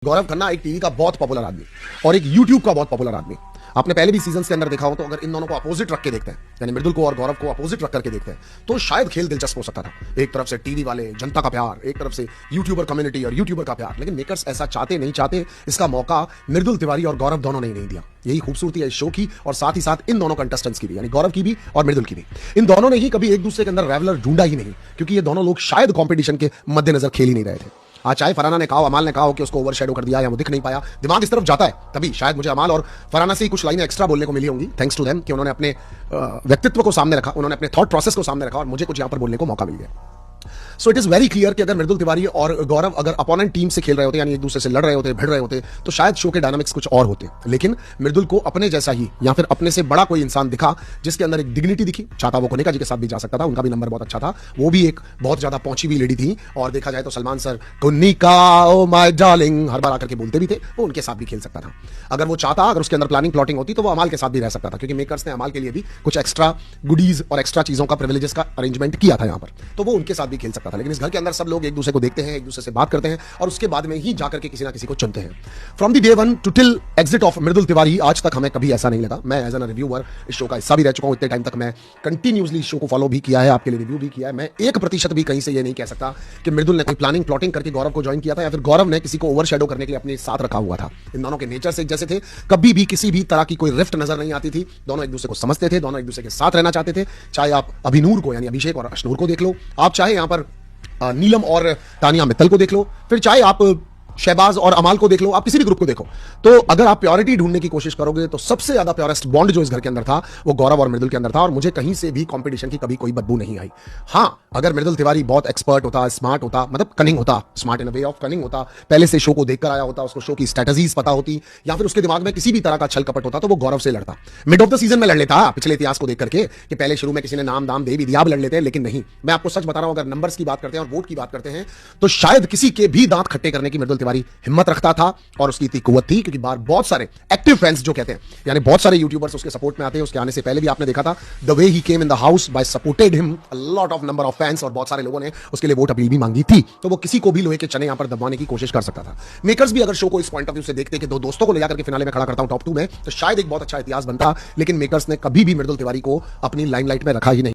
गौरव खन्ना एक टीवी का बहुत पॉपुलर आदमी और एक यूट्यूब का बहुत पॉपुलर आदमी। आपने पहले भी सीजन के अंदर देखा हो तो अगर इन दोनों को अपोजिट रख के देखते हैं, यानी मृदुल को और गौरव को अपोजिट रख करके देखते हैं, तो शायद खेल दिलचस्प हो सकता था। एक तरफ से टीवी वाले जनता का प्यार, एक तरफ से यूट्यूबर कम्युनिटी और यूट्यूबर का प्यार। लेकिन मेकर्स ऐसा चाहते नहीं चाहते, इसका मौका मृदुल तिवारी और गौरव दोनों ने नहीं दिया। यही खूबसूरती है इस शो की और साथ ही साथ इन दोनों कंटेस्टेंट्स की भी, यानी गौरव की भी और मृदुल की भी। इन दोनों ने ही कभी एक दूसरे के अंदर रेवलर ढूंढा ही नहीं, क्योंकि ये दोनों लोग शायद कंपटीशन के मद्देनजर खेल ही नहीं रहे थे। आज चाहे फरहाना ने कहा हो, अमाल ने कहा हो कि उसको ओवरशैडो कर दिया या वो दिख नहीं पाया, दिमाग इस तरफ जाता है, तभी शायद मुझे अमाल और फरहाना से ही कुछ लाइनें एक्स्ट्रा बोलने को मिली होंगी, थैंक्स टू देम, कि उन्होंने अपने व्यक्तित्व को सामने रखा, उन्होंने अपने थॉट प्रोसेस को सामने रखा और मुझे कुछ यहां पर बोलने को मौका मिल गया। So it is very clear कि अगर मृदुल तिवारी और गौरव अगर अपोनेंट टीम से खेल रहे होते, यानी एक दूसरे से लड़ रहे होते, भिड़ रहे होते, तो शायद शो के डायनामिक्स कुछ और होते। लेकिन मृदुल को अपने जैसा ही या फिर अपने से बड़ा कोई इंसान दिखा जिसके अंदर एक डिग्निटी दिखी। चाहता वो कोनिका जी के साथ भी जा सकता था, उनका भी नंबर बहुत अच्छा था, वो भी एक बहुत ज्यादा पहुंची हुई लेडी थी। और देखा जाए तो Salman sir Kunickaa oh my darling हर बार आकर के बोलते भी थे, वो उनके साथ भी खेल सकता था। अगर वो चाहता, अगर उसके अंदर प्लानिंग प्लॉटिंग होती, तो वो अमाल के साथ भी रह सकता था, क्योंकि मेकर्स ने अमाल के लिए भी कुछ एक्स्ट्रा गुडीज और एक्स्ट्रा चीजों का, प्रिविलेजेस का अरेंजमेंट किया था यहां पर, तो वो उनके साथ भी खेल सकता था। लेकिन इस घर के अंदर सब लोग एक दूसरे को देखते हैं, एक दूसरे से बात करते हैं और उसके बाद में ही जाकर के किसी ना किसी को चुनते हैं। From the day one two till exit of Mridul Tiwari, आज तक हमें कभी ऐसा नहीं लगा। मैं एज एन रिव्यूअर इस शो का हिस्सा भी रह चुका हूं, इतने टाइम तक मैं कंटिन्यूअसली इस शो को फॉलो भी किया है, आपके लिए रिव्यू भी किया है। मैं 1% भी कहीं से ये नहीं कह सकता कि मृदुल ने कोई प्लानिंग प्लॉटिंग करके गौरव को ज्वाइन किया था या फिर गौरव ने किसी को ओवरशैडो करने के लिए अपने साथ रखा हुआ था। इन दोनों के नेचर से जैसे थे, कभी भी किसी भी तरह की कोई रिफ्ट नजर नहीं आती थी। दोनों एक दूसरे को समझते थे, दोनों एक दूसरे के साथ रहना चाहते थे। चाहे आप अभिनूर को, यानी अभिषेक और अशनूर को देख लो, आप चाहे यहां पर नीलम और तानिया मित्तल को देख लो, फिर चाहे आप शहबाज और अमाल को देख लो, आप किसी भी ग्रुप को देखो, तो अगर आप प्योरिटी ढूंढने की कोशिश करोगे तो सबसे ज्यादा प्योरेस्ट बॉन्ड जो इस घर के अंदर था वो गौरव और मृदुल के अंदर था। और मुझे कहीं से भी कंपटीशन की कभी कोई बदबू नहीं आई। हां, अगर मृदुल तिवारी बहुत एक्सपर्ट होता, स्मार्ट होता, मतलब कनिंग होता, smart in a way of cunning होता, पहले से शो को देखकर आया होता, उसको शो की स्ट्रेटजीज पता होती, या फिर उसके दिमाग में किसी भी तरह का छल कपट होता, तो वो गौरव से लड़ता। मिड ऑफ द सीजन में लड़ लेता, पिछले इतिहास को देख करके कि पहले शुरू में किसी ने नाम दाम दे भी दिया, लड़ लेते हैं। लेकिन नहीं, मैं आपको सच बता रहा हूं, अगर नंबर्स की बात करते हैं और वोट की बात करते हैं, तो शायद किसी के भी दांत खट्टे करने की मृदुल तिवारी हिम्मत रखता था और उसकी इतनी कुव्वत थी, क्योंकि बाहर बहुत सारे एक्टिव फैंस जो कहते हैं, यानी बहुत सारे यूट्यूबर्स उसके सपोर्ट में आते हैं। उसके आने से पहले भी आपने देखा था the way he came in the house by supported him a lot of number of fans, और बहुत सारे लोगों ने उसके लिए वोट अपील भी मांगी थी। तो वो किसी को भी लोहे के चने यहां पर दबाने की कोशिश कर सकता था। मेकर्स भी अगर शो को इस पॉइंट ऑफ व्यू से देखते कि दो दोस्तों को ले जाकर के फिनाले में खड़ा करता हूं टॉप 2 में, तो शायद एक बहुत अच्छा इतिहास बनता। लेकिन मेकर्स ने कभी भी मृदुल तिवारी को अपनी लाइमलाइट में रखा ही नहीं।